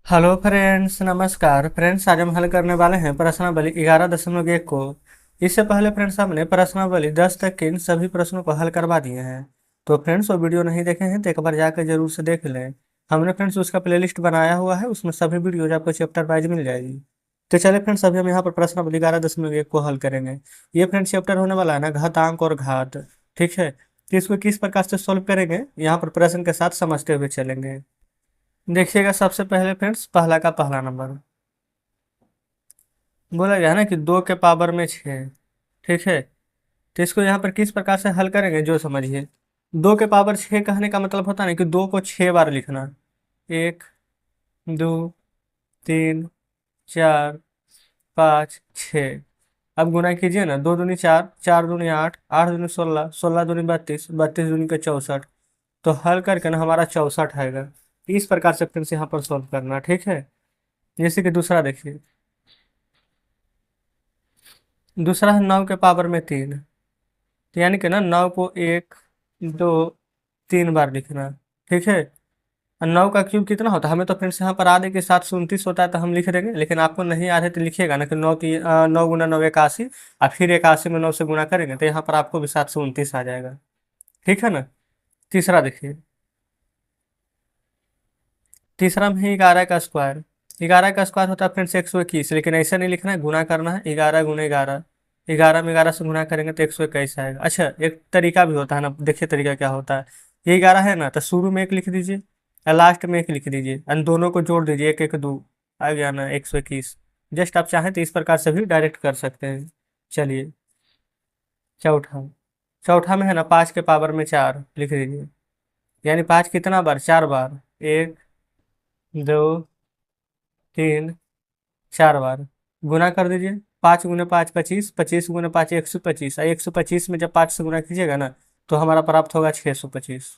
Hello friends, नमस्कार friends. आज हम हल करने वाले हैं प्रश्नावली 11.1 को। इससे पहले फ्रेंड्स हमने प्रश्नावली 10 तक के इन सभी प्रश्नों को हल करवा दिए हैं। तो फ्रेंड्स वो वीडियो नहीं देखे हैं तो एक बार जाकर जरूर से देख लें। हमने फ्रेंड्स उसका प्लेलिस्ट बनाया हुआ है, उसमें सभी वीडियोज आपको चैप्टर वाइज मिल जाएगी। तो चलिए फ्रेंड्स, अभी हम यहाँ पर प्रश्नावली 11.1 को हल करेंगे। ये फ्रेंड्स चैप्टर होने वाला है ना, घातांक और घात। ठीक है, तो इसको किस प्रकार से सोल्व करेंगे यहाँ पर प्रश्न के साथ समझते हुए चलेंगे। देखिएगा, सबसे पहले फ्रेंड्स पहला का पहला नंबर बोला गया है ना कि 2 के पावर में 6। ठीक है, तो इसको यहाँ पर किस प्रकार से हल करेंगे जो समझिए। 2 के पावर 6 कहने का मतलब होता है ना कि 2 को 6 बार लिखना। 1, 2, 3, 4, 5, 6। अब गुना कीजिए ना, 2 दूनी 4, 4 दूनी 8, 8 दूनी 16, 16 दूनी 32, 32 दूनी के 64। तो हल करके ना हमारा 64 आएगा। इस प्रकार से फ्रेंड्स यहाँ पर सॉल्व करना। ठीक है, जैसे कि दूसरा देखिए। दूसरा है 9 के पावर में 3। तो यानी कि ना 9 को 1, 2, 3 बार लिखना। ठीक है, और 9 का क्यूब कितना होता है, हमें तो फ्रेंड्स यहाँ पर आधे के साथ 29 होता है तो हम लिख देंगे, लेकिन आपको नहीं आधे तो लिखिएगा ना कि 9 गुना 9 81, और फिर 81 में 9 से गुना करेंगे तो यहाँ पर आपको भी 729 आ जाएगा। ठीक है ना। तीसरा देखिए। तीसरा में है 11 का स्क्वायर। 11 का स्क्वायर होता है फ्रेंड्स 121, लेकिन ऐसा नहीं लिखना है, गुना करना है। 11 गुना 11, 11 में 11 से गुना करेंगे तो 121 आएगा। अच्छा, एक तरीका भी होता है ना, देखिए तरीका क्या होता है। ये 11 है ना, तो शुरू में 1 लिख दीजिए और लास्ट में 1 लिख दीजिए, और दोनों को जोड़ दीजिए, 1 1 2 आ गया ना 121। जस्ट आप चाहें तो इस प्रकार से भी डायरेक्ट कर सकते हैं। चलिए, चौथा। चौथा में है ना 5 के पावर में 4 लिख दीजिए। यानी 5 कितना बार, 4 बार। 1, 2, 3, 4 बार। गुना कर दीजिए। 5 गुना 5 25, 25 गुना 5 125, और 125 में जब 5 से गुना कीजिएगा ना तो हमारा प्राप्त होगा 625।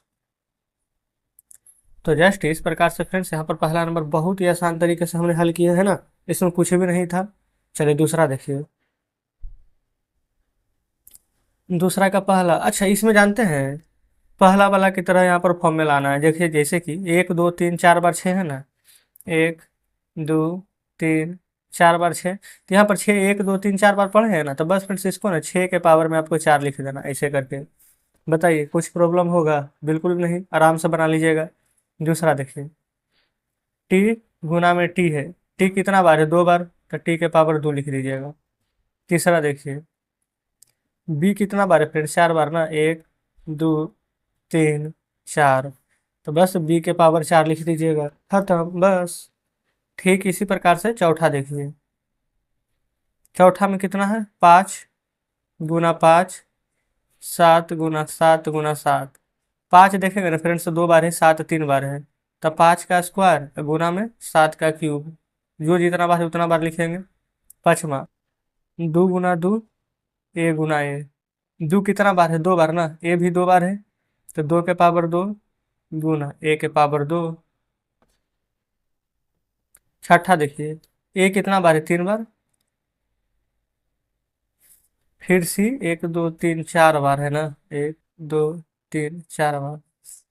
तो जस्ट इस प्रकार से फ्रेंड्स यहाँ पर पहला नंबर बहुत ही आसान तरीके से हमने हल किया है ना, इसमें कुछ भी नहीं था। चलिए दूसरा देखिए। दूसरा का पहला, अच्छा इसमें जानते हैं पहला वाला की तरह यहाँ पर फॉर्मूला आना है। देखिए जैसे कि 1 2 3 4 बार 6 है ना। 1, 2, 3, 4 बार 6। तो यहाँ पर 6 1 2 3 4 बार पढ़े हैं ना, तो बस फ्रेंड्स इसको ना 6 के पावर में आपको 4 लिख देना ऐसे करके। बताइए कुछ प्रॉब्लम होगा? बिल्कुल भी नहीं, आराम से बना लीजिएगा। दूसरा देखिए। टी गुना में टी है। टी कितना बार है, 2 बार, तो टी के पावर 2 लिख दीजिएगा। तीसरा देखिए। बी कितना बार है फ्रेंड्स, 4 बार ना। 1, 2, 3, 4। तो बस बी के पावर 4 लिख दीजिएगा, खत्म बस। ठीक इसी प्रकार से चौथा देखिए। चौथा में कितना है, 5 गुना 5, 7 गुना 7 गुना 7। 5 देखेंगे ना फ्रेंड्स, 2 बार है, 7 3 बार है। तब 5 का स्क्वायर गुना में 7 का क्यूब, जो जितना बार है उतना बार लिखेंगे। पाँचवा, 2 गुना 2, ए गुना ए। 2 कितना बार है, 2 बार ना। ए भी 2 बार है, तो 2 के पावर 2 गुना ए के पावर 2। छठा देखिए। ए कितना बार है, 3 बार। फिर सी 1 2 3 4 बार है ना। 1 2 3 4 बार।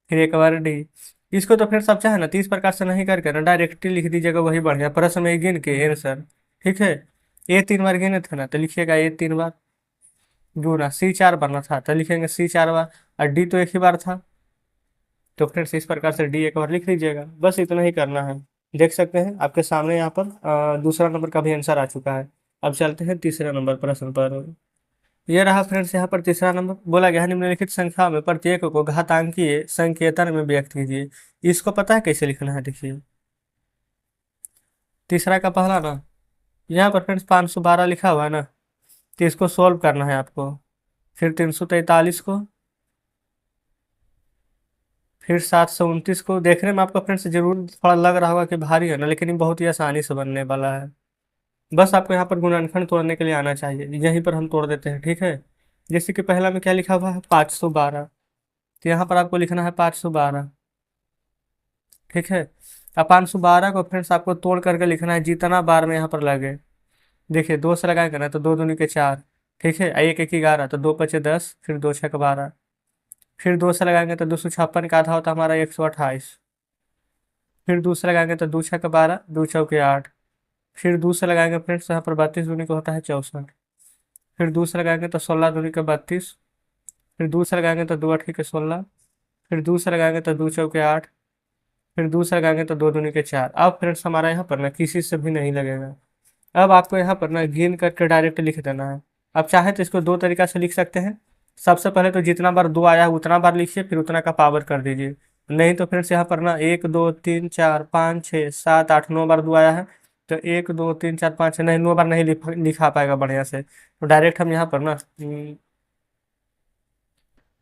फिर एक बार डी। इसको तो फिर सब चाहे ना 30 प्रकार से नहीं करके ना डायरेक्टली लिख दीजिएगा, वही बढ़िया। प्रश्न में गिन के आंसर। ठीक है, ए 3 बार गिने थे ना, तो लिखिएगा ए 3 बार गुना सी 4 बार ना था, तो लिखेंगे सी 4 बार, और डी तो एक ही बार था। तो फ्रेंड्स इस प्रकार से डी एक बार लिख लीजिएगा, बस इतना ही करना है। देख सकते हैं आपके सामने यहाँ पर दूसरा नंबर का भी आंसर आ चुका है। अब चलते हैं तीसरे नंबर प्रश्न पर। ये रहा फ्रेंड्स यहाँ पर तीसरा नंबर। बोला गया है निम्नलिखित संख्या में प्रत्येक को घातांकीय संकेतन में व्यक्त कीजिए। इसको पता है कैसे लिखना है, देखिए। तीसरा का पहला ना, यहाँ पर फ्रेंड्स 512 लिखा हुआ है ना, तो इसको सोल्व करना है आपको। फिर 343 को, फिर 729 को। देखने में आपको फ्रेंड्स जरूर थोड़ा लग रहा होगा कि भारी है ना, लेकिन ये बहुत ही आसानी से बनने वाला है। बस आपको यहाँ पर गुणनखंड तोड़ने के लिए आना चाहिए, यहीं पर हम तोड़ देते हैं। ठीक है, जैसे कि पहला में क्या लिखा हुआ है, 512। तो यहाँ पर आपको लिखना है 512। ठीक है, अब 512 को फ्रेंड्स आपको तोड़ करके लिखना है जितना बार में यहाँ पर लगे। देखिए 2 से लगाएंगे ना तो 2 दूनी के 4। ठीक है, एक एक 11, तो 2 पचे 10, फिर 2 छक 12। फिर 2 से लगाएंगे तो 256 का आधा होता है हमारा 128। फिर दूसरा लगाएंगे तो 2 छक्के 12, 2 चौके 8। फिर दूसरा लगाएंगे फ्रेंड्स, यहाँ पर 32 दूनी का होता है 64। फिर दूसरा लगाएंगे तो 16 दूनी का 32। फिर दूसरा लगाएंगे तो 2 अठी के 16। फिर दूसरा लगाएंगे तो 2 चौके 8। फिर दूसरा लगाएंगे तो 2 दूनी के 4। अब फ्रेंड्स हमारा यहाँ पर ना किसी से भी नहीं लगेगा। अब आपको यहाँ पर ना गिन करके डायरेक्ट लिख देना है। अब चाहे तो इसको दो तरीका से लिख सकते हैं। सबसे पहले तो जितना बार 2 आया है उतना बार लिखिए, फिर उतना का पावर कर दीजिए। नहीं तो फ्रेंड्स यहाँ पर ना 1 2 3 4 5 6 7 8 9 बार 2 आया है, तो 1 2 3 4 5 6 नहीं, 9 बार नहीं लिखा पाएगा बढ़िया से। तो डायरेक्ट हम यहाँ पर ना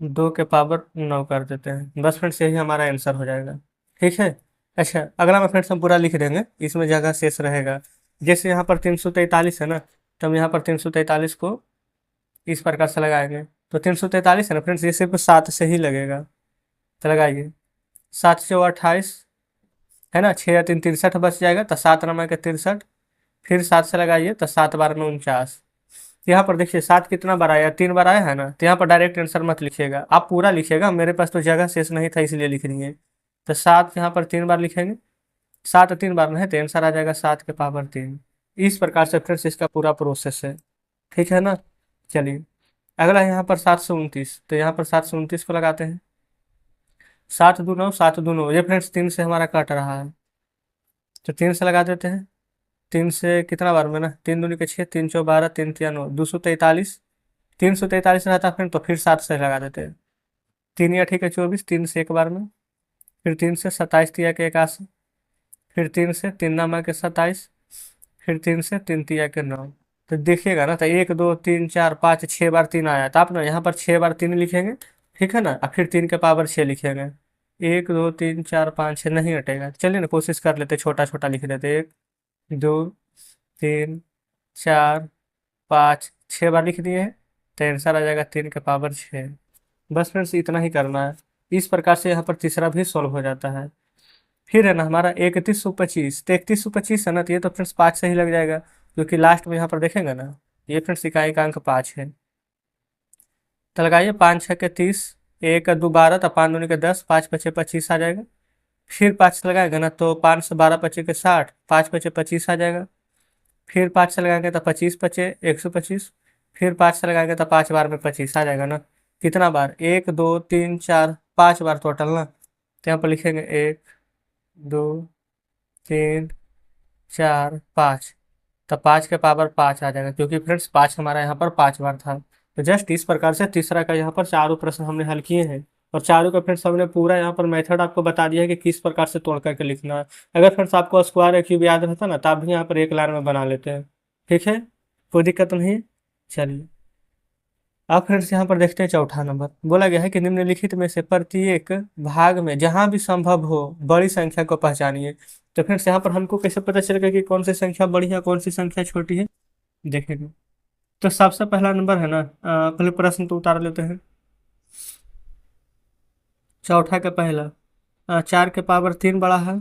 2 के पावर 9 कर देते हैं। बस फ्रेंड्स यही हमारा आंसर हो जाएगा। ठीक है। अच्छा, अगला में फ्रेंड्स हम पूरा लिख देंगे, इसमें जगह शेष रहेगा। जैसे यहाँ पर 343 है ना, तो हम यहाँ पर 343 को इस प्रकार से लगाएंगे। तो 343 है ना फ्रेंड्स, ये सिर्फ 7 से ही लगेगा। तो लगाइए, 7 से 28 है ना, 6 या 3 63 बच जाएगा, तो 7 नमा के 63। फिर 7 से लगाइए तो 7 बार में 49। यहाँ पर देखिए 7 कितना बार आया, 3 बार आया है ना, तो यहाँ पर डायरेक्ट आंसर मत लिखिएगा, आप पूरा लिखिएगा। मेरे पास तो जगह शेष नहीं था इसलिए लिख रही है। तो 7 यहाँ पर 3 बार लिखेंगे, 7 3 बार में है तो आंसर आ जाएगा 7 के पावर 3। इस प्रकार से फ्रेंड्स इसका पूरा प्रोसेस है। ठीक है ना। चलिए, अगला यहाँ पर 729, तो यहाँ पर 729 को लगाते हैं। 7 2 9, 7 2 9, ये फ्रेंड्स 3 से हमारा कट रहा है, तो 3 से लगा देते हैं। 3 से कितना बार में ना, 3 दूनी के 6, 3 चौ 12, 3 तिया 9, 243। 343 रहता है फ्रेंड, तो फिर 7 से लगा देते हैं। 3 या ठीक है 24, 3 से एक बार में। फिर 3 से 27 तिया के 81। फिर 3 से 3 नामा के 27। फिर 3 से 3 तिया के 9। तो देखिएगा ना, तो 1 2 3 4 5 6 बार 3 आया, तो आप ना यहाँ पर 6 बार 3 लिखेंगे। ठीक है ना, और फिर 3 के पावर 6 लिखेंगे। 1 2 3 4 5 6 नहीं हटेगा। चलिए ना कोशिश कर लेते, छोटा छोटा लिख देते। 1 2 3 4 5 6 बार लिख दिए हैं, तो आंसर आ जाएगा 3 के पावर 6। बस फ्रेंड्स इतना ही करना है। इस प्रकार से यहाँ पर तीसरा भी सॉल्व हो जाता है। फिर है ना हमारा 3125, तो 3125 है ना, तो ये तो फ्रेंड्स 5 से ही लग जाएगा, क्योंकि लास्ट में यहाँ पर देखेंगे ना, ये फ्रेंड्स इकाई का अंक 5 है। तो लगाइए, 5 6 के 30, 1 2 12, तो 5 दूनी के 10, 5 5 25 आ जाएगा। फिर 5 से लगाएंगे ना, तो 5 से 12 पचे के 60, 5 पचे 25 आ जाएगा। फिर 5 से लगाएंगे तो 25 पचे 125। फिर 5 से लगाएंगे तो 5 बार में 25 आ जाएगा ना। कितना बार, 1 2 3 4 5 बार टोटल ना। तो यहाँ पर लिखेंगे 1 2 3 4 5, तो 5 के पावर 5 आ जाएगा, क्योंकि फ्रेंड्स 5 हमारा यहाँ पर 5 बार था। तो जस्ट इस प्रकार से तीसरा का यहाँ पर चारों प्रश्न हमने हल किए हैं। और चारों का फ्रेंड्स हमने पूरा यहाँ पर मेथड आपको बता दिया है कि किस प्रकार से तोड़ करके लिखना है। अगर फ्रेंड्स आपको स्क्वायर या क्यूब याद रहता ना, तो आप भी यहाँ पर एक लाइन में बना लेते हैं। ठीक है, कोई दिक्कत नहीं है। चलिए, अब फ्रेंड्स यहाँ पर देखते हैं चौथा नंबर। बोला गया है कि निम्नलिखित में से प्रत्येक भाग में जहां भी संभव हो बड़ी संख्या को पहचानिए। तो फ्रेंड्स यहाँ पर हमको कैसे पता चलेगा कि कौन सी संख्या बड़ी है कौन सी संख्या छोटी है, देखेंगे। तो सबसे पहला नंबर है ना, पहले प्रश्न तो उतार लेते हैं। चौथा का पहला, 4 के पावर 3 बड़ा है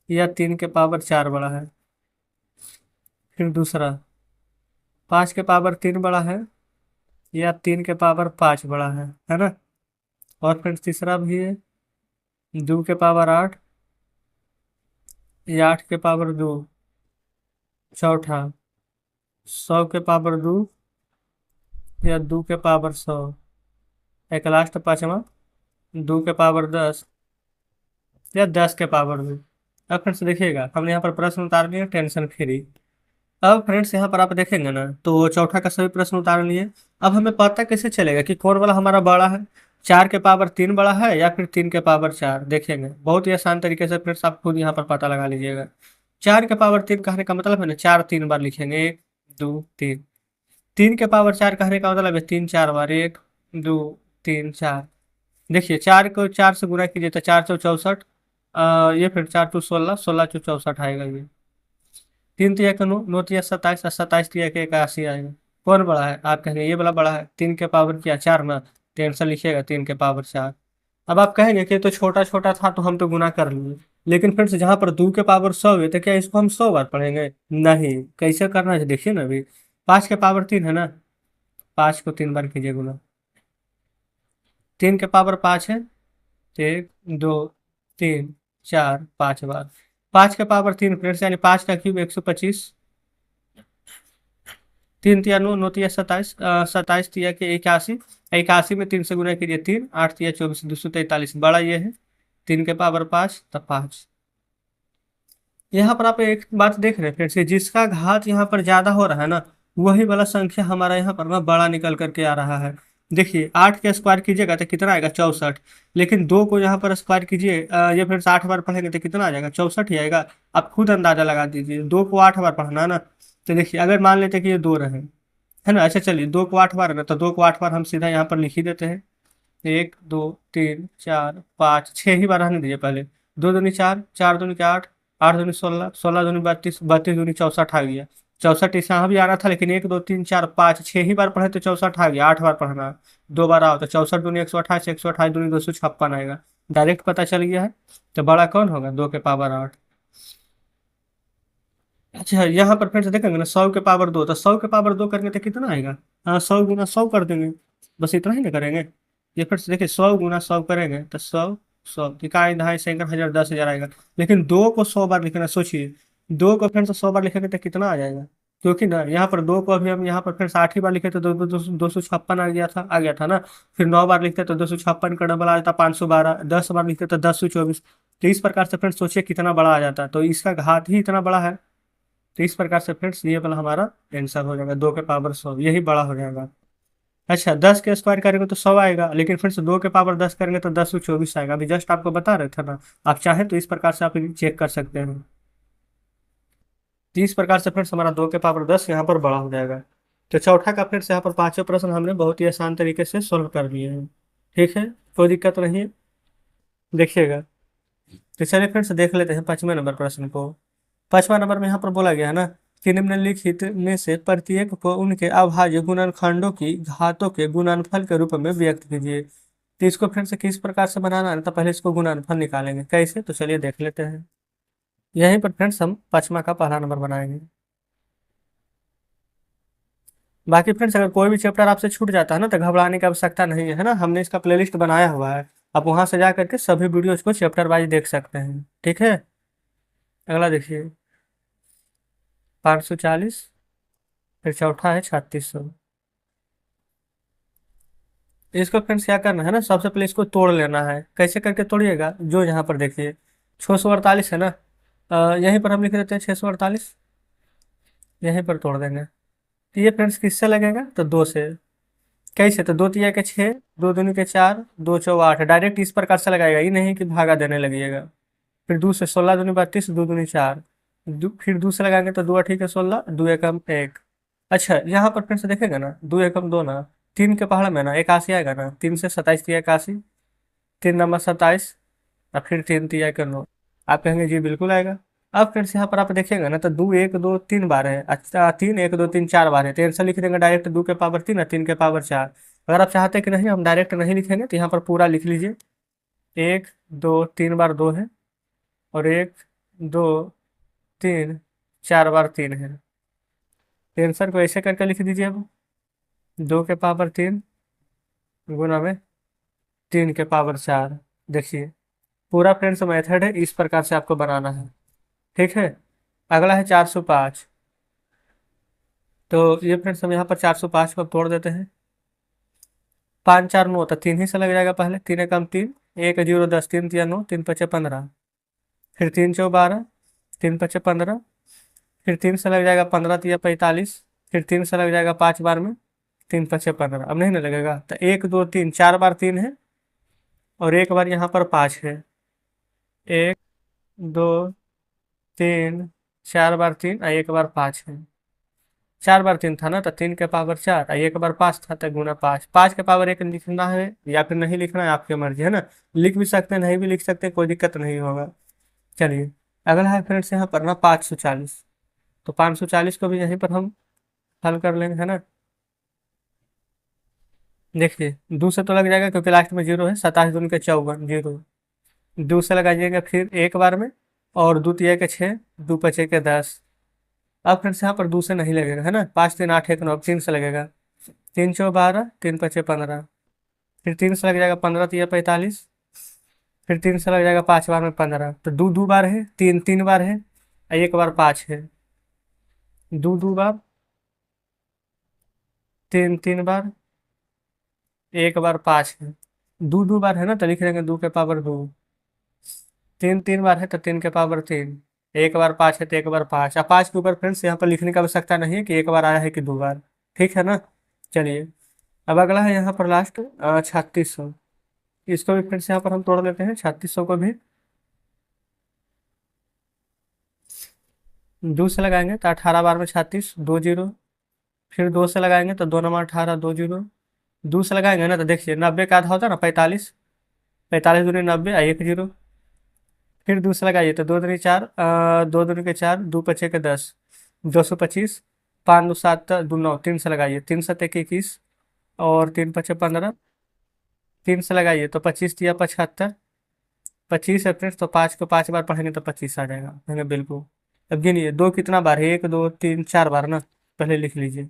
या 3 के पावर 4 बड़ा है। फिर दूसरा, 5 के पावर 3 बड़ा है या 3 के पावर 5 बड़ा है ना। और फिर तीसरा भी है, 2 के पावर 8 या 8 के पावर 2। चौथा, 100 के पावर 2 या 2 के पावर 100। एक लास्ट पांचवा, 2 के पावर 10 या 10 के पावर 2। अब फ्रेंड्स देखिएगा, हमने यहाँ पर प्रश्न उतार लिए टेंशन फ्री। अब फ्रेंड्स यहाँ पर आप देखेंगे ना, तो चौथा का सभी प्रश्न उतार लिए। अब हमें पता कैसे चलेगा कि कौन वाला हमारा बड़ा है, 4 के पावर 3 बड़ा है या फिर 3 के पावर 4। देखेंगे बहुत ही आसान तरीके से फ्रेंड्स, आप खुद यहाँ पर पता लगा लीजिएगा। 4 के पावर 3 कहने का मतलब है ना, 4 3 बार लिखेंगे, 1 2 3। 3 के पावर 4 कहने का मतलब है 3 4 बार, 1 2 3 4। देखिए 4 को 4 से गुना कीजिए तो 464, ये फिर 4 2 16, 16 2 64 आएगा ये। 3 तिया का 9, 9 तिया 27, 27 तिया के 81 आएगा। कौन बड़ा है, आप कहेंगे ये वाला बड़ा है। 3 के पावर क्या 4 ना, तो आंसर लिखिएगा 3 के पावर 4। अब आप कहेंगे कि तो छोटा छोटा था तो हम तो गुना कर लिए, लेकिन फिर से जहां पर 2 के पावर 100 है, तो क्या इसको हम 100 बार पढ़ेंगे, नहीं। कैसे करना है देखिए ना, अभी 5 के पावर 3 है ना, 5 को 3 बार कीजिए गुना। 3 के पावर 5 है, 1 2 तीन चार पाँच बार। 5 के पावर 3 फ्रेंड्स, यानी 5 का क्यूब 125। 3 तिया 9, 9 तिया 27, 27 तिया के 81। 81 में 3 से गुना कीजिए 3, 8 तिया 24, 243। बड़ा ये है, 3 के पावर 5 तब 5। यहाँ पर आप एक बात देख रहे हैं फ्रेंड्स कि जिसका घात यहाँ पर ज्यादा हो रहा है ना, वही वाला संख्या हमारा यहाँ पर ना बड़ा निकल करके आ रहा है। देखिए 8 के स्क्वायर कीजिएगा तो कितना आएगा, 64। लेकिन 2 को यहाँ पर स्क्वायर कीजिए, ये फ्रेंड्स 8 बार पढ़ेंगे तो कितना आ जाएगा, 64 ही आएगा। आप खुद अंदाजा लगा दीजिए, 2 को 8 बार पढ़ना है ना। तो देखिए अगर मान लेते कि ये 2 रहे, है ना। अच्छा चलिए 2 को 8 बार है ना, तो 2 को 8 बार हम सीधा यहाँ पर लिख ही देते हैं। 1 2 3 4 5 6 ही बार रहने दीजिए पहले। 2 दूनी 4, 4 दूनी 8, 8 दूनी 16, 16 दूनी 32, 32 दूनी 64 आ गया। 64 इस यहाँ भी आना था, लेकिन 1 2 3 4 5 6 ही बार पढ़े तो 64 आ गया। 8 बार पढ़ना, 2 बार आओ तो 64 दूनी 128, 128 दूनी 256 आएगा। डायरेक्ट पता चल गया है। तो बड़ा कौन होगा, 2 के पावर 8। अच्छा यहाँ पर फिर से देखेंगे ना, 100 के पावर 2, तो 100 के पावर 2 करेंगे तो कितना आएगा। हाँ 100 गुना 100 कर देंगे, बस इतना ही ना करेंगे। ये फिर से देखिए 100 गुना 100 करेंगे तो 100 100 इकाई दहाई सैकड़ों हजार 10,000 आएगा। लेकिन 2 को 100 बार लिखना, सोचिए 2 को फिर से 100 बार लिखेंगे तो कितना आ जाएगा। क्योंकि ना यहाँ पर 2 को अभी हम यहाँ पर फिर से 8 ही बार लिखे तो 256 आ गया था ना। फिर 9 बार लिखते तो 256 का डबल आ जाता 512। 10 बार लिखते तो 1024। तो इस प्रकार से फ्रेंड्स सोचिए कितना बड़ा आ जाता है, तो इसका घात ही इतना बड़ा है। तो इस प्रकार से फ्रेंड्स ये वाला हमारा आंसर हो जाएगा, 2 के पावर 100, यही बड़ा हो जाएगा। अच्छा 10 के स्क्वायर करेंगे तो 100 आएगा, लेकिन फिर से 2 के पावर 10 करेंगे तो 10 और 24 आएगा। अभी जस्ट आपको बता रहे थे ना। आप चाहें तो इस प्रकार से आप चेक कर सकते हैं। तो इस प्रकार से फ्रेंड्स हमारा 2 के पावर 10 यहाँ पर बड़ा हो जाएगा। तो चौथा का फ्रेंड्स यहाँ पर पांचों प्रश्न हमने बहुत ही आसान तरीके से सोल्व कर लिए हैं। ठीक है, कोई दिक्कत नहीं है, देखिएगा। तो चलिए फ्रेंड्स देख लेते हैं 5वें नंबर प्रश्न को। 5वां नंबर में यहाँ पर बोला गया है ना कि निम्नलिखित में से प्रत्येक को उनके अभाज्य गुणनखंडों की घातों के गुणनफल के रूप में व्यक्त कीजिए। तो इसको फिर से किस प्रकार से बनाना है, तो पहले इसको गुणनफल निकालेंगे कैसे, तो चलिए देख लेते हैं। यहीं पर फ्रेंड्स हम 5वां का पहला नंबर बनाएंगे। बाकी फ्रेंड्स अगर कोई भी चैप्टर आपसे छूट जाता है ना, तो घबराने की आवश्यकता नहीं है ना। हमने इसका प्लेलिस्ट बनाया हुआ है, आप वहां से जा करके सभी वीडियोज को चैप्टर वाइज देख सकते हैं। ठीक है, अगला देखिए 540, फिर चौथा है 3600। इसको फ्रेंड्स क्या करना है ना, सबसे पहले इसको तोड़ लेना है। कैसे करके तोड़िएगा, जो यहाँ पर देखिए 648 है ना, यहीं पर हम लिख देते हैं 648, यहीं पर तोड़ देंगे। तो ये फ्रेंड्स किससे लगेगा, तो 2 से। कैसे, तो 2 तिया के 6, 2 दूनी के 4, 2 चौ 8, डायरेक्ट इस प्रकार से लगाएगा, ये नहीं कि भागा देने लगिएगा। फिर 2 से 16 दूनी 32, 2 दूनी 4, फिर 2 से लगाएंगे तो 2 8 के 16, 2 एकम 1। अच्छा यहाँ पर फिर से देखेगा ना, 2 एकम 2 ना, 3 के पहाड़ में ना 81 आएगा ना, 3 से 27 तिया 81, 3 नंबर 27, और फिर 3 तिया के 9। आप कहेंगे जी बिल्कुल आएगा। अब फ्रेंड्स यहाँ पर आप देखिएगा ना, तो 2 1 2 3 बार है। अच्छा 3 1 2 3 4 बार है, तो आंसर लिख देंगे डायरेक्ट 2 के पावर 3 और 3 के पावर 4। अगर आप चाहते हैं कि नहीं हम डायरेक्ट नहीं लिखेंगे, तो यहाँ पर पूरा लिख लीजिए। 1 2 3 बार 2 है, और 1 2 3 4 बार 3 है। तो आंसर को ऐसे करके लिख दीजिए अब, 2 के पावर 3 गुना में 3 के पावर 4। देखिए पूरा फ्रेंड्स मेथड है, इस प्रकार से आपको बनाना है। ठीक है, अगला है 405। तो ये फ्रेंड्स हम यहाँ पर 405 को अब तोड़ देते हैं। 5 4 9, तो 3 ही से लग जाएगा पहले। 3 एकम 3, 1 0 10, 3 तिया 9, 3 5 15, फिर 3 चौ 12, 3 5 15, फिर 3 से लग जाएगा 15 तिया 45, फिर 3 से लग जाएगा 5 बार में, 3 5 15। अब नहीं ना लगेगा, तो 1 2 3 4 बार 3 है, और एक बार यहाँ पर 5 है। 1 2 3 4 बार 3 और एक बार 5 है। 4 बार 3 था ना, तो 3 के पावर 4 और एक बार 5 था, तो गुना 5। 5 के पावर 1 लिखना है या फिर नहीं लिखना है, आपकी मर्जी है ना। लिख भी सकते हैं, नहीं भी लिख सकते, कोई दिक्कत नहीं होगा। चलिए अगला है फ्रेंड्स यहाँ पर ना 540। तो 540 को भी यहीं पर हम हल कर लेंगे, है ना। देखिए 2 से तो लग जाएगा क्योंकि लास्ट में 0 है। 27 दूनी के 54, 0। 2 से लगाइएगा फिर एक बार में, और 2 तिया के 6, 2 5 के 10। अब फ्रेंड्स यहाँ पर 2 से नहीं लगेगा, है ना। 5 3 8 1 9, 3 से लगेगा। 3 चौ 12, 3 5 15, फिर 3 से लग जाएगा 15 तिया 45, फिर 3 से लग जाएगा 5 बार में 15, तो दो दो बार है, तीन तीन बार है, और एक बार 5 है। दो दो बार, तीन तीन बार, एक बार 5 है। दो दो बार है ना, तो लिख देंगे 2 के पावर 2। तीन तीन बार है तो 3 के पावर 3। एक बार 5 है तो एक बार 5। अब 5 के ऊपर फ्रेंड्स यहाँ पर लिखने की आवश्यकता नहीं है कि एक बार आया है कि 2 बार। ठीक है ना। चलिए, अब अगला है यहाँ पर लास्ट 3600। इसको भी फ्रेंड्स यहाँ पर हम तोड़ लेते हैं 3600 को भी। दो से लगाएंगे तो 18 बार में 36, दो जीरो। फिर दो से लगाएंगे तो 2 9 18, दो जीरो। दो से लगाएंगे ना तो देखिए 90 का आधा होता है ना 45, 45 दूनी 90, एक जीरो। फिर दो से लगाइए तो दो दूनी 4, दो दूनी के 4, दो पचे के 10, 225। 5 2 7 दो 9, तीन से लगाइए, 3 7 21, और 3 5 15। तीन से लगाइए तो 25 तिया 75। 25 है फ्रेंड्स, तो 5 को 5 बार पढ़ेंगे तो 25 आ जाएगा, कहेंगे बिल्कुल। अब गिनिए दो कितना बार है, 1 2 3 4 बार ना, पहले लिख लीजिए।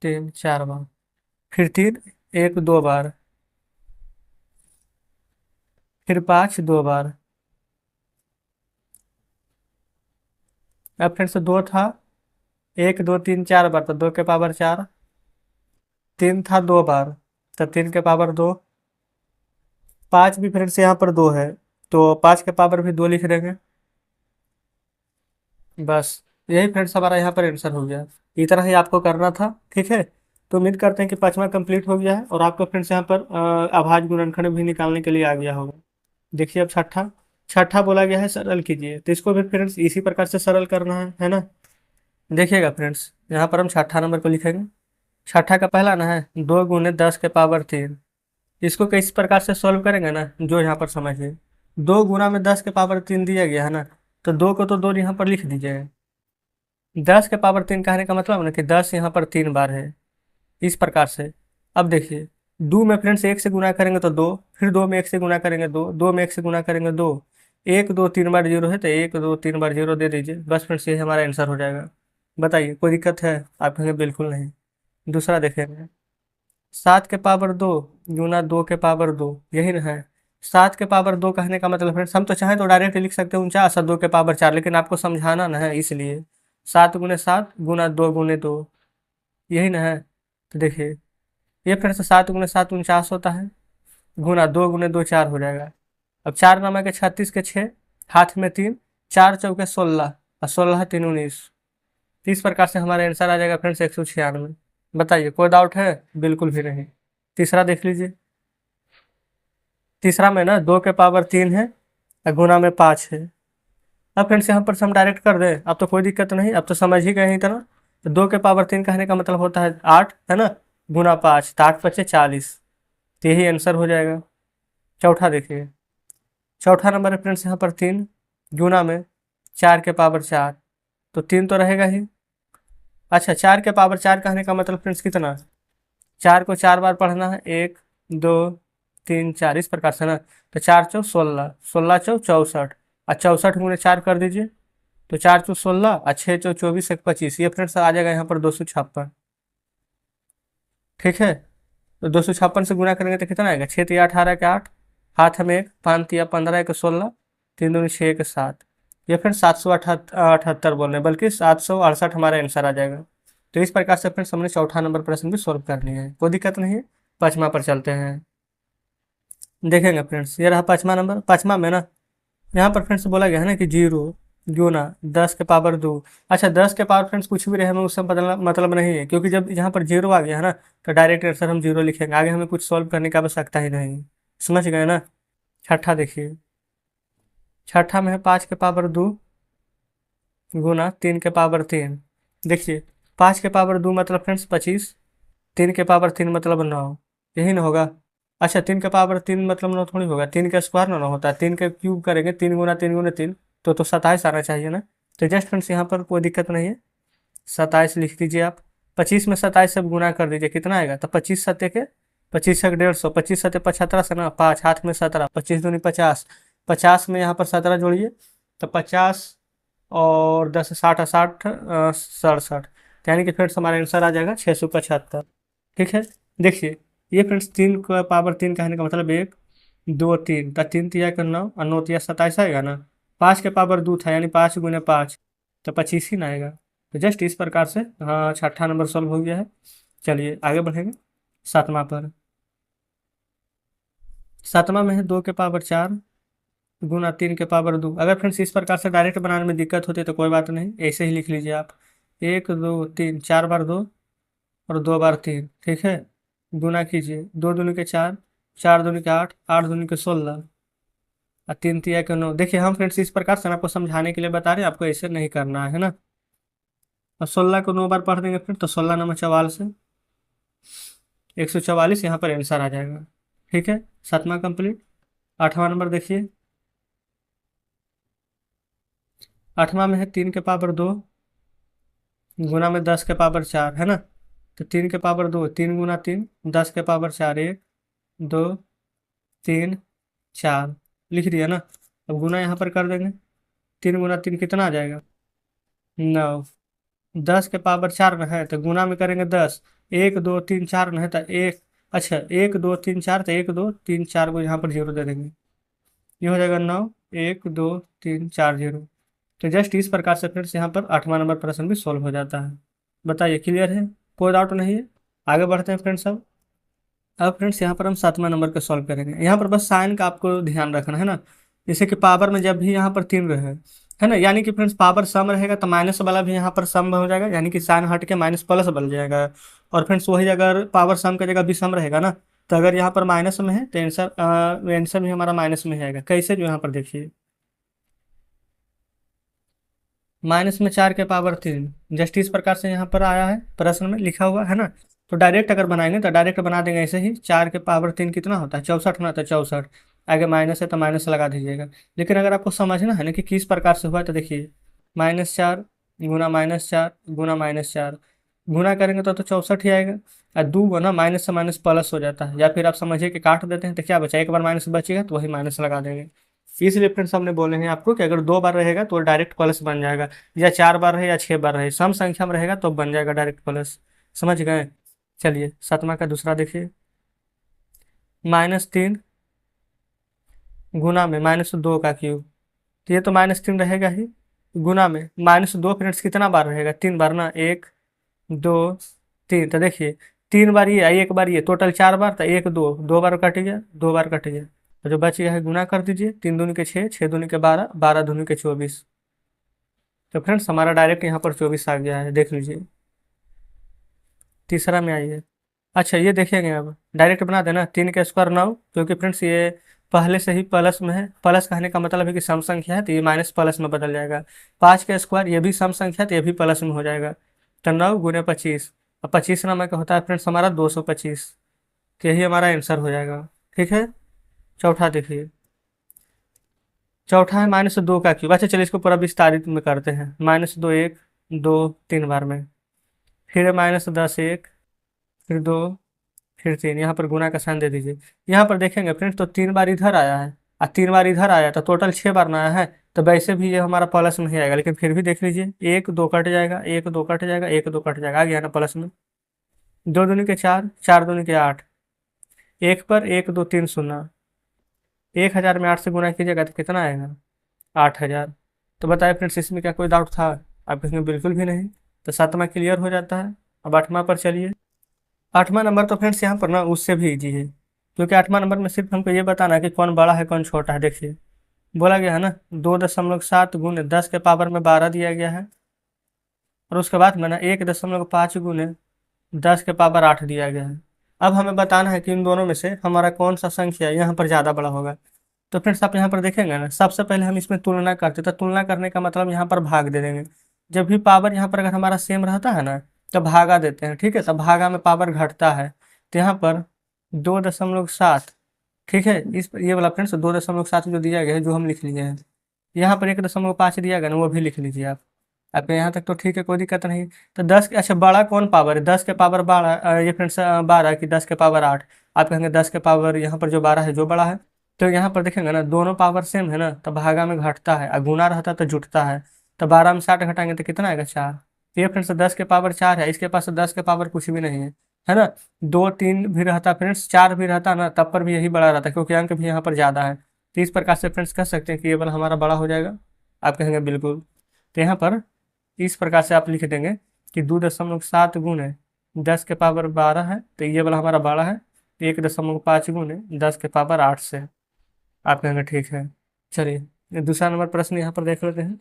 3 4 बार। फिर तीन, एक 2 बार। फिर 5 2 बार। अब फ्रेंड्स दो था, 1 2 3 4 बार, तो 2 के पावर 4। तीन था 2 बार, तो 3 के पावर 2। पाँच भी फ्रेंड्स यहाँ पर 2 है, तो 5 के पावर भी 2 लिख देंगे। बस, यही फ्रेंड्स हमारा यहाँ पर आंसर हो गया। इतना ही आपको करना था, ठीक है। तो उम्मीद करते हैं कि 5वां कंप्लीट हो गया है और आपको फ्रेंड्स यहाँ पर अभाज्य गुणनखंड भी निकालने के लिए आ गया होगा। देखिए अब छठा, छठा बोला गया है सरल कीजिए, तो इसको भी फ्रेंड्स इसी प्रकार से सरल करना है ना। देखिएगा फ्रेंड्स, यहाँ पर हम छठा नंबर को लिखेंगे। छठा का पहला ना है 2 × 10 के पावर 3। इसको किस प्रकार से सॉल्व करेंगे ना, जो यहाँ पर समझिए। 2 × 10 के पावर 3 दिया गया है ना, तो दो को तो दो यहाँ पर लिख दीजिए। 10 के पावर 3 कहने का मतलब ना कि 10 यहाँ पर 3 बार है, इस प्रकार से। अब देखिए, दो में फ्रेंड्स एक से गुना करेंगे तो दो, फिर दो में एक से गुना करेंगे दो, दो में एक से गुना करेंगे दो। 1 2 3 बार जीरो है तो 1 2 3 बार जीरो दे दीजिए, बस फ्रेंड्स ये हमारा आंसर हो जाएगा। बताइए कोई दिक्कत है? आप कहेंगे बिल्कुल नहीं। दूसरा देखेंगे, 7 के पावर 2 गुना 2 के पावर 2, यही ना है। 7 के पावर 2 कहने का मतलब फ्रेंड्स, हम तो चाहें तो डायरेक्ट लिख सकते हैं 49 और 2 के पावर 4, लेकिन आपको समझाना ना है इसलिए। 7 × 7 गुना 2 × 2, यही ना है। तो देखिए, ये फिर से 7 × 7 49 होता है, गुना 2 × 2 4 हो जाएगा। अब 4 9 के 36 के 6, हाथ में 3, 4 4 16, और 16 3 19। इस प्रकार से हमारा आंसर आ जाएगा फ्रेंड्स 196। बताइए कोई डाउट है? बिल्कुल भी नहीं। तीसरा देख लीजिए। तीसरा में ना 2 के पावर 3 है और गुना में 5 है। अब फ्रेंड्स यहाँ पर से हम डायरेक्ट कर दें, अब तो कोई दिक्कत नहीं, अब तो समझ ही गए इतना। तो 2 के पावर 3 कहने का मतलब होता है 8, है ना, गुना 5, तो 8 5 40, तो यही आंसर हो जाएगा। चौथा देखिए, चौथा नंबर है फ्रेंड्स यहाँ पर 3 गुना में 4 के पावर 4, तो 3 तो रहेगा ही। अच्छा, 4 के पावर 4 कहने का मतलब फ्रेंड्स कितना, 4 को 4 बार पढ़ना है, 1 2 3 4, इस प्रकार से ना। तो 4 4 16, 16 4 64, और 64 × 4 कर दीजिए, तो 4 4 16, और 6 4 24, 1 25, ये फ्रेंड्स आ जाएगा यहाँ पर 256। ठीक है, तो 256 से गुना करेंगे तो कितना आएगा, 6 3 18 के 8, हाथ में 1, 5 3 15 के 16, 3 2 6 के 7, ये फिर 778 बोल रहे हैं, बल्कि 768 हमारा आंसर आ जाएगा। तो इस प्रकार से फ्रेंड्स हमने चौथा नंबर प्रश्न भी सॉल्व कर लिया है, कोई दिक्कत नहीं है। पाँचवा पर चलते हैं, देखेंगे फ्रेंड्स। ये रहा पाँचवा नंबर। पाँचवा में ना यहाँ पर फ्रेंड्स बोला गया है ना कि 0 गुना 10 के पावर 2। अच्छा, 10 के पावर फ्रेंड्स कुछ भी रहे, हमें उससे मतलब नहीं है, क्योंकि जब यहाँ पर 0 आ गया है ना, तो डायरेक्ट आंसर हम 0 लिखेंगे, आगे हमें कुछ सॉल्व करने की आवश्यकता ही नहीं। समझ गए ना। छठा देखिए, छठा में है 5 के पावर 2 गुना 3 के पावर 3। देखिए, 5 के पावर 2 मतलब फ्रेंड्स 25, 3 के पावर 3 मतलब 9, यही ना होगा। अच्छा, 3 के पावर 3 मतलब 9 थोड़ी होगा, 3 का स्क्वायर ना होता है, 3 का क्यूब करेंगे, 3 × 3 × 3, तो 27 आना चाहिए ना। तो जस्ट फ्रेंड्स यहाँ पर कोई दिक्कत नहीं है, 27 लिख दीजिए आप। 25 में 27 से गुना कर दीजिए, कितना आएगा, तो 25 सत्ते के 25 से 150, 25 सत्ते 75 से ना, 5 हाथ में 17, 25 दूनी 50, 50 में यहाँ पर 17 जोड़िए, तो 50 और 10 60 60 67, यानी कि फिर हमारा आंसर आ जाएगा 675। ठीक है, देखिए ये फ्रेंड्स 3 कहने का मतलब 1 2 3, तो 3 × 9 और 9 × 27 आएगा ना। 5 के पावर 2 था यानी 5 × 5 तो 25 ही ना आएगा। तो जस्ट इस प्रकार से हाँ 6ठा नंबर सॉल्व हो गया है। चलिए आगे बढ़ेंगे 7वां पर। 7वां में है 2 के पावर 4 गुना 3 के पावर 2। अगर फ्रेंड्स इस प्रकार से डायरेक्ट बनाने में दिक्कत होती है तो कोई बात नहीं, ऐसे ही लिख लीजिए आप। 1 2 3, 4 बार 2 और 2 बार 3, ठीक है। गुना कीजिए, 2 दूनी के 4, 4 दूनी के 8, 8 दूनी के 16 और 3 तिया के 9। देखिए हम फ्रेंड्स इस प्रकार से आपको समझाने के लिए बता रहे हैं, आपको ऐसे नहीं करना है ना। और 16 को 9 बार पढ़ देंगे फिर तो 16 × 9 = 44 है। 144 यहाँ पर आंसर आ जाएगा। ठीक है, 7वां कंप्लीट। 8वां नंबर देखिए। 8वां में है 3 के पावर 2 गुना में 10 के पावर 4 है ना। तो 3 के पावर 2, 3 × 3, 10 के पावर 4, 1 2 3 4 लिख दिया ना। अब गुना यहाँ पर कर देंगे। 3 × 3 कितना आ जाएगा? 9। 10 के पावर 4 में है तो गुना में करेंगे 10। 1 2 3 4 में है तो एक, अच्छा 1 2 3 4, तो 1 2 3 4 को यहाँ पर 0 दे देंगे। ये हो जाएगा 9, 1 2 3 4 0। तो जस्ट इस प्रकार से फ्रेंड्स यहाँ पर 8वां नंबर प्रश्न भी सॉल्व हो जाता है। बताइए क्लियर है, कोई डाउट नहीं है? आगे बढ़ते हैं फ्रेंड्स। अब फ्रेंड्स यहाँ पर हम 7वां नंबर को सॉल्व करेंगे। यहाँ पर बस साइन का आपको ध्यान रखना है ना। जैसे कि पावर में जब भी यहाँ पर 3 रहे है ना, यानी कि फ्रेंड्स पावर सम रहेगा तो माइनस वाला भी यहाँ पर सम हो जाएगा, यानी कि साइन हट के माइनस प्लस बन जाएगा। और फ्रेंड्स वही अगर पावर सम की जगह भी सम रहेगा ना, तो अगर यहाँ पर माइनस में है तो आंसर भी हमारा माइनस में आएगा। कैसे, जो यहाँ पर देखिए -4 के पावर 3, जस्ट इस प्रकार से यहाँ पर आया है, प्रश्न में लिखा हुआ है ना। तो डायरेक्ट अगर बनाएंगे तो डायरेक्ट बना देंगे ऐसे ही। 4 के पावर 3 कितना होता है? 64 ना, तो 64। आगे माइनस है तो माइनस लगा दीजिएगा। लेकिन अगर आपको समझना है ना कि किस प्रकार से हुआ, तो देखिए -4 गुना -4 गुना -4 गुना करेंगे तो 64 ही आएगा। और 2 गुना माइनस से माइनस प्लस हो जाता है, या फिर आप समझिए कि काट देते हैं तो क्या बचा? एक बार माइनस बचेगा तो वही माइनस लगा देंगे। इसलिए फ्रेंड्स हमने बोले हैं आपको कि अगर 2 बार रहेगा तो डायरेक्ट प्लस बन जाएगा, या 4 बार रहे या 6 बार रहे, सम संख्या में रहेगा तो बन जाएगा डायरेक्ट प्लस। समझ गए? चलिए 7वां का दूसरा देखिए। -3 गुना में -2 का क्यूब, तो ये तो -3 रहेगा ही। गुना में -2 फ्रेंड्स कितना बार रहेगा? 3 बार ना। 1 2 3, तो देखिए 3 बार ये, 1 बार ये, टोटल 4 बार, तो 1 2 2 बार कट गया, 2 बार कट गया। तो जो बच गया है गुना कर दीजिए। 3 दूनी के 6, 6 दूनी के 12, 12 दूनी के 24। तो फ्रेंड्स हमारा डायरेक्ट यहाँ पर 24 आ गया है, देख लीजिए। तीसरा में आइए। अच्छा ये देखेंगे, अब डायरेक्ट बना देना। 3 का स्क्वायर 9, क्योंकि फ्रेंड्स ये पहले से ही प्लस में है। प्लस कहने का मतलब है कि सम संख्या है तो ये माइनस प्लस में बदल जाएगा। 5 का स्क्वायर, ये भी सम संख्या है तो ये भी प्लस में हो जाएगा। तो 9 × 25, अब 25 नाम का होता है फ्रेंड्स हमारा 225। तो यही हमारा आंसर हो जाएगा। ठीक है, चौथा देखिए। चौथा है -2 का क्यूब। अच्छा चलिए इसको पूरा विस्तारित में करते हैं। -2 1 2 3 बार में, फिर है -10 1, फिर 2, फिर 3। यहाँ पर गुना का साइन दे दीजिए। यहाँ पर देखेंगे फ्रेंड्स तो 3 बार इधर आया है और 3 बार इधर आया, तो टोटल 6 बार ना आया है। तो वैसे भी ये हमारा प्लस में ही आएगा, लेकिन फिर भी देख लीजिए 1 2 कट जाएगा, 1 2 कट जाएगा, 1 2 कट जाएगा, आ गया ना प्लस में। 2 दूनी के 4, 4 दूनी के 8, 1 पर 1 2 3 0। 1000 में 8 से गुना कीजिएगा तो कितना आएगा? 8000। तो बताए फ्रेंड्स इसमें क्या कोई डाउट था? अब इसमें बिल्कुल भी नहीं। तो 7वां क्लियर हो जाता है। अब 8वां पर चलिए। 8वां नंबर तो फ्रेंड्स यहाँ पर ना उससे भी इजी है, क्योंकि 8वां नंबर में सिर्फ हमको ये बताना है कि कौन बड़ा है कौन छोटा है। देखिए बोला गया है ना 2.7 गुने 10 के पावर में 12 दिया गया है, और उसके बाद में ना 1.5 गुने 10 के पावर 8 दिया गया है। अब हमें बताना है कि इन दोनों में से हमारा कौन सा संख्या यहाँ पर ज़्यादा बड़ा होगा। तो फ्रेंड्स आप यहाँ पर देखेंगे ना, सबसे पहले हम इसमें तुलना करते, तो तुलना करने का मतलब यहाँ पर भाग दे देंगे। जब भी पावर यहाँ पर अगर हमारा सेम रहता है ना, तो भागा देते हैं। ठीक है, तो भागा में पावर घटता है, तो यहाँ पर 2.7। ठीक है, इस ये वाला फ्रेंड्स 2.7 जो दिया गया है, जो हम लिख लिए हैं। यहाँ पर 1.5 दिया गया ना, वो भी लिख लीजिए आप। आपके यहाँ तक तो ठीक है, कोई दिक्कत नहीं। तो 10 अच्छा बड़ा कौन पावर है? 10 के पावर 12, ये फ्रेंड्स 12 कि 10 के पावर 8। आप कहेंगे 10 के पावर यहाँ पर जो 12 है जो बड़ा है। तो यहाँ पर देखेंगे ना दोनों पावर सेम है ना, तो भागा में घटता है, और गुना रहता तो जुटता है। तो 12 में 60 घटाएंगे तो कितना आएगा? 4। तो ये फ्रेंड्स 10 के पावर 4 है, इसके पास 10 के पावर कुछ भी नहीं है, है ना। 2 3 भी रहता फ्रेंड्स, 4 भी रहता ना, तब पर भी यही बड़ा रहता, क्योंकि अंक भी यहाँ पर ज़्यादा है। तो इस प्रकार से फ्रेंड्स कह सकते हैं कि ये वाला हमारा बड़ा हो जाएगा। आप कहेंगे बिल्कुल। तो यहाँ पर इस प्रकार से आप लिख देंगे कि 2.7 गुणे 10 के पावर 12 है, तो ये वाला हमारा बड़ा है। 1.5 गुणे 10 के पावर 8 से। आप कहेंगे ठीक है। चलिए दूसरा नंबर प्रश्न यहाँ पर देख लेते हैं।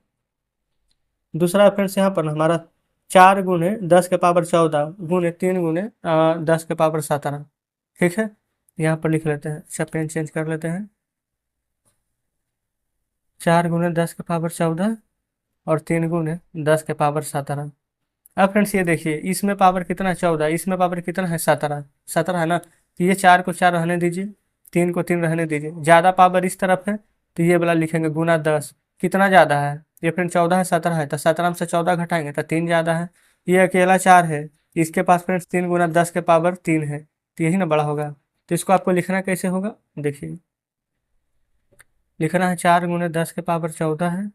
दूसरा फ्रेंड्स यहाँ पर हमारा 4 गुणे 10 के पावर 14 गुणे 3 गुणे 10 के पावर 17। ठीक है, यहाँ पर लिख लेते हैं। अच्छा पेन चेंज कर लेते हैं। 4 गुणे 10 के पावर 14 और 3 गुणे 10 के पावर 17। अब फ्रेंड्स ये देखिए, इसमें पावर कितना है 14, इसमें पावर कितना है 17, 17 है ना। तो ये 4 को 4 रहने दीजिए, 3 को 3 रहने दीजिए। ज़्यादा पावर इस तरफ है, तो ये वाला लिखेंगे गुना 10। कितना ज़्यादा है ये फ्रेंड, 14 है 17 है, तो 17 में से 14 घटाएंगे तो 3 ज़्यादा है। ये अकेला 4 है, इसके पास फ्रेंड्स 3 गुना 10 के पावर 3 है, तो यही ना बड़ा होगा। तो इसको आपको लिखना कैसे होगा, देखिए लिखना है 4 गुणे 10 के पावर 14 है,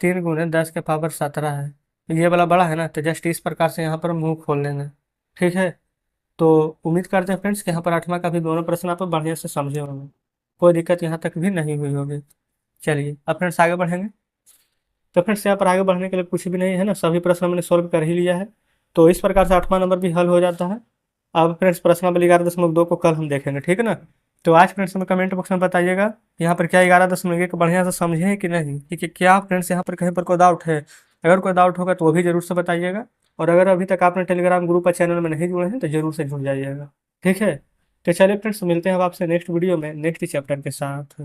3 गुणे 10 के पावर 17 है। तो ये वाला बड़ा है ना, तो जस्ट इस प्रकार से यहाँ पर मुंह खोल लेना। ठीक है, तो उम्मीद करते हैं फ्रेंड्स कि यहाँ पर 8वां का भी दोनों प्रश्न आप बढ़िया से समझे होंगे, कोई दिक्कत यहाँ तक भी नहीं हुई होगी। चलिए अब फ्रेंड्स आगे बढ़ेंगे। तो फ्रेंड्स यहाँ पर आगे बढ़ने के लिए कुछ भी नहीं है ना, सभी प्रश्न मैंने सोल्व कर ही लिया है। तो इस प्रकार से 8वां नंबर भी हल हो जाता है। अब फ्रेंड्स प्रश्नावली 11.2 को कल हम देखेंगे, ठीक है ना। तो आज फ्रेंड्स हमें कमेंट बॉक्स में बताइएगा यहाँ पर क्या 11.1 बढ़िया से समझे हैं कि नहीं, कि क्या फ्रेंड्स यहाँ पर कहीं पर कोई डाउट है। अगर कोई डाउट होगा तो वो भी जरूर से बताइएगा। और अगर अभी तक आपने टेलीग्राम ग्रुप और चैनल में नहीं जुड़े हैं तो जरूर से जुड़ जाइएगा। ठीक है, तो चलिए फ्रेंड्स मिलते हैं अब आपसे नेक्स्ट वीडियो में नेक्स्ट चैप्टर के साथ।